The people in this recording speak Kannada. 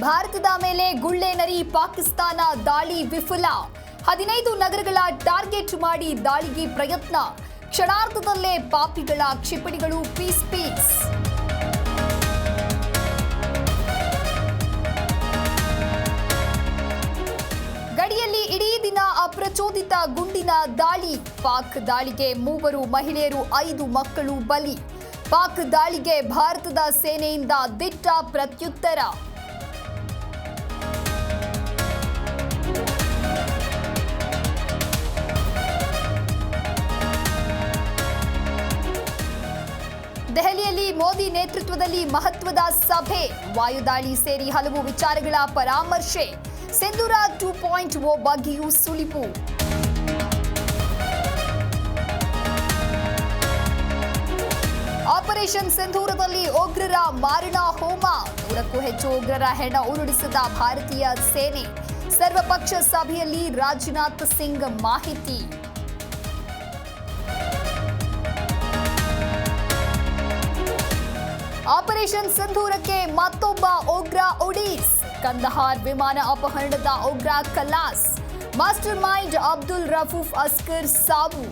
ಭಾರತದ ಮೇಲೆ ಗುಳ್ಳೆನರಿ ಪಾಕಿಸ್ತಾನ ದಾಳಿ ವಿಫಲ. 15 ನಗರಗಳ ಟಾರ್ಗೆಟ್ ಮಾಡಿ ದಾಳಿಗೆ ಪ್ರಯತ್ನ. ಕ್ಷಣಾರ್ಧದಲ್ಲೇ ಪಾಪಿಗಳ ಕ್ಷಿಪಣಿಗಳು ಪೀಸ್. ಗಡಿಯಲ್ಲಿ ಇಡೀ ದಿನ ಅಪ್ರಚೋದಿತ ಗುಂಡಿನ ದಾಳಿ. ಪಾಕ್ ದಾಳಿಗೆ 3 ಮಹಿಳೆಯರು 5 ಮಕ್ಕಳು ಬಲಿ. ಪಾಕ್ ದಾಳಿಗೆ ಭಾರತದ ಸೇನೆಯಿಂದ ದಿಟ್ಟ ಪ್ರತ್ಯುತ್ತರ. ದೆಹಲಿಯಲ್ಲಿ ಮೋದಿ ನೇತೃತ್ವದಲ್ಲಿ ಮಹತ್ವದ ಸಭೆ. ವಾಯುದಾಳಿ ಸೇರಿ ಹಲವು ವಿಚಾರಗಳ ಪರಾಮರ್ಶೆ. ಸಿಂಧೂರ 2.0 ಬಗ್ಗೆಯೂ ಸುಳಿವು. ಆಪರೇಷನ್ ಸಿಂಧೂರದಲ್ಲಿ ಉಗ್ರರ ಮಾರಣ ಹೋಮ. 100ಕ್ಕೂ ಹೆಚ್ಚು ಉಗ್ರರ ಹೆಣ ಉರುಳಿಸಿದ ಭಾರತೀಯ ಸೇನೆ. ಸರ್ವಪಕ್ಷ ಸಭೆಯಲ್ಲಿ ರಾಜನಾಥ್ ಸಿಂಗ್ ಮಾಹಿತಿ. ಆಪರೇಷನ್ ಸಿಂಧೂರಕ್ಕೆ ಮತ್ತೊಬ್ಬ ಉಗ್ರ ಒಡೀಸ್. ಕಂದಹಾರ್ ವಿಮಾನ ಅಪಹರಣದ ಉಗ್ರ ಖಲಾಸ್. ಮಾಸ್ಟರ್ ಮೈಂಡ್ ಅಬ್ದುಲ್ ರಫೂಫ್ ಅಸ್ಕರ್ ಸಾವು.